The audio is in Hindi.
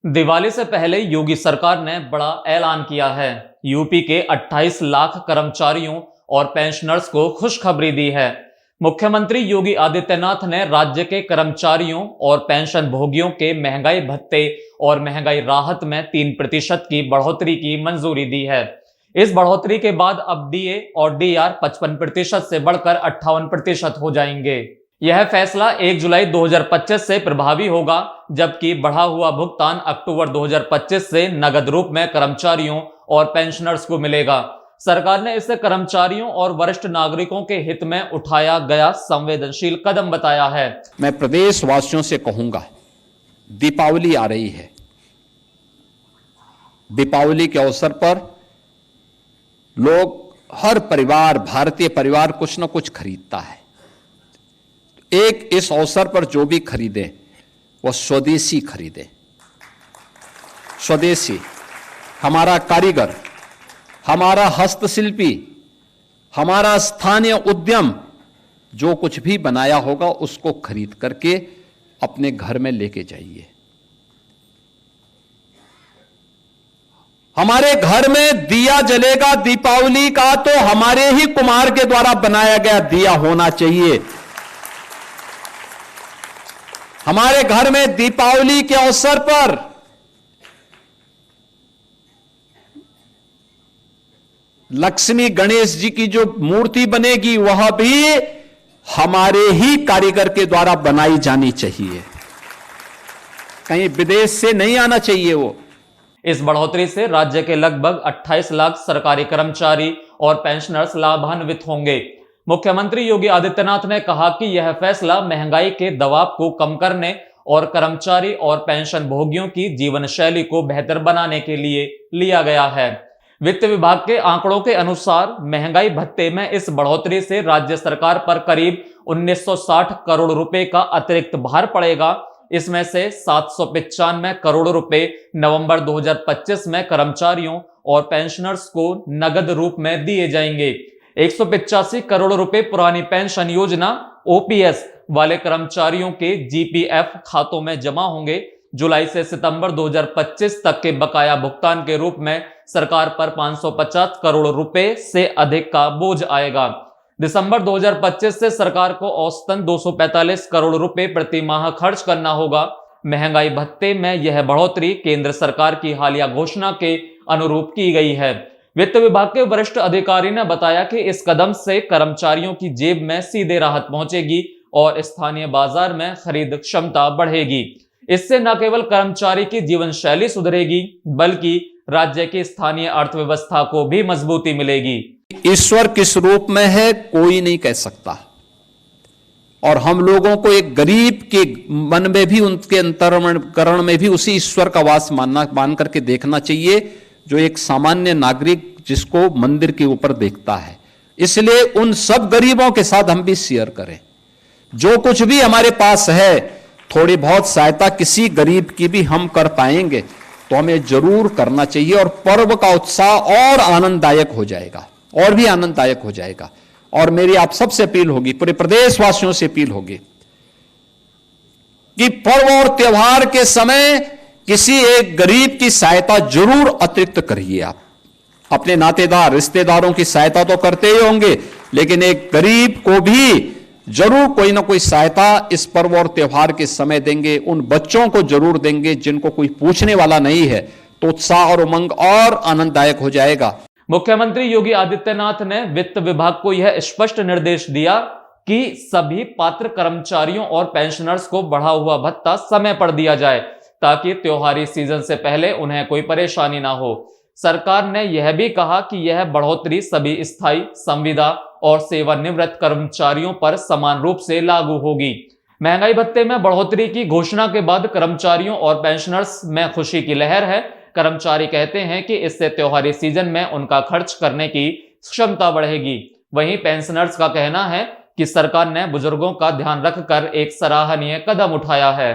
दिवाली से पहले योगी सरकार ने बड़ा ऐलान किया है। यूपी के 28 लाख कर्मचारियों और पेंशनर्स को खुशखबरी दी है। मुख्यमंत्री योगी आदित्यनाथ ने राज्य के कर्मचारियों और पेंशन भोगियों के महंगाई भत्ते और महंगाई राहत में 3% की बढ़ोतरी की मंजूरी दी है। इस बढ़ोतरी के बाद अब डीए और डीआर 55% से बढ़कर 58% हो जाएंगे। यह फैसला 1 जुलाई 2025 से प्रभावी होगा, जबकि बढ़ा हुआ भुगतान अक्टूबर 2025 से नगद रूप में कर्मचारियों और पेंशनर्स को मिलेगा। सरकार ने इसे कर्मचारियों और वरिष्ठ नागरिकों के हित में उठाया गया संवेदनशील कदम बताया है। मैं प्रदेशवासियों से कहूंगा, दीपावली आ रही है। दीपावली के अवसर पर लोग, हर परिवार, भारतीय परिवार कुछ न कुछ खरीदता है। एक इस अवसर पर जो भी खरीदे वह स्वदेशी खरीदे। स्वदेशी, हमारा कारीगर, हमारा हस्तशिल्पी, हमारा स्थानीय उद्यम जो कुछ भी बनाया होगा उसको खरीद करके अपने घर में लेके जाइए। हमारे घर में दिया जलेगा दीपावली का तो हमारे ही कुम्हार के द्वारा बनाया गया दिया होना चाहिए। हमारे घर में दीपावली के अवसर पर लक्ष्मी गणेश जी की जो मूर्ति बनेगी वह भी हमारे ही कारीगर के द्वारा बनाई जानी चाहिए, कहीं विदेश से नहीं आना चाहिए वो। इस बढ़ोतरी से राज्य के लगभग 28 लाख सरकारी कर्मचारी और पेंशनर्स लाभान्वित होंगे। मुख्यमंत्री योगी आदित्यनाथ ने कहा कि यह फैसला महंगाई के दबाव को कम करने और कर्मचारी और पेंशन भोगियों की जीवन शैली को बेहतर बनाने के लिए लिया गया है। वित्त विभाग के आंकड़ों के अनुसार महंगाई भत्ते में इस बढ़ोतरी से राज्य सरकार पर करीब 1960 करोड़ रुपए का अतिरिक्त भार पड़ेगा। इसमें से 795 करोड़ रुपए नवंबर 2025 में कर्मचारियों और पेंशनर्स को नगद रूप में दिए जाएंगे। 185 करोड़ रुपए पुरानी पेंशन योजना ओपीएस वाले कर्मचारियों के जीपीएफ खातों में जमा होंगे। जुलाई से सितंबर 2025 तक के बकाया भुगतान के रूप में सरकार पर 550 करोड़ रुपए से अधिक का बोझ आएगा। दिसंबर 2025 से सरकार को औसतन 245 करोड़ रुपए प्रति माह खर्च करना होगा। महंगाई भत्ते में यह बढ़ोतरी केंद्र सरकार की हालिया घोषणा के अनुरूप की गई है। वित्त विभाग के वरिष्ठ अधिकारी ने बताया कि इस कदम से कर्मचारियों की जेब में सीधे राहत पहुंचेगी और स्थानीय बाजार में खरीद क्षमता बढ़ेगी। इससे न केवल कर्मचारी की जीवन शैली सुधरेगी, बल्कि राज्य की स्थानीय अर्थव्यवस्था को भी मजबूती मिलेगी। ईश्वर किस रूप में है कोई नहीं कह सकता, और हम लोगों को एक गरीब के मन में भी, उनके अंतःकरण में भी उसी ईश्वर का वास मान करके देखना चाहिए जो एक सामान्य नागरिक जिसको मंदिर के ऊपर देखता है। इसलिए उन सब गरीबों के साथ हम भी शेयर करें। जो कुछ भी हमारे पास है, थोड़ी बहुत सहायता किसी गरीब की भी हम कर पाएंगे तो हमें जरूर करना चाहिए, और पर्व का उत्साह और आनंददायक हो जाएगा, और भी आनंददायक हो जाएगा। और मेरी आप सबसे अपील होगी, पूरे प्रदेशवासियों से अपील होगी कि पर्व और त्योहार के समय किसी एक गरीब की सहायता जरूर अतिरिक्त करिए। आप अपने नातेदार, रिश्तेदारों की सहायता तो करते ही होंगे, लेकिन एक गरीब को भी जरूर कोई ना कोई सहायता इस पर्व और त्योहार के समय देंगे। उन बच्चों को जरूर देंगे जिनको कोई पूछने वाला नहीं है, तो उत्साह और उमंग और आनंददायक हो जाएगा। मुख्यमंत्री योगी आदित्यनाथ ने वित्त विभाग को यह स्पष्ट निर्देश दिया कि सभी पात्र कर्मचारियों और पेंशनर्स को बढ़ा हुआ भत्ता समय पर दिया जाए, ताकि त्योहारी सीजन से पहले उन्हें कोई परेशानी ना हो। सरकार ने यह भी कहा कि यह बढ़ोतरी सभी स्थायी, संविदा और सेवानिवृत्त कर्मचारियों पर समान रूप से लागू होगी। महंगाई भत्ते में बढ़ोतरी की घोषणा के बाद कर्मचारियों और पेंशनर्स में खुशी की लहर है। कर्मचारी कहते हैं कि इससे त्योहारी सीजन में उनका खर्च करने की क्षमता बढ़ेगी। वहीं पेंशनर्स का कहना है कि सरकार ने बुजुर्गों का ध्यान रखकर एक सराहनीय कदम उठाया है।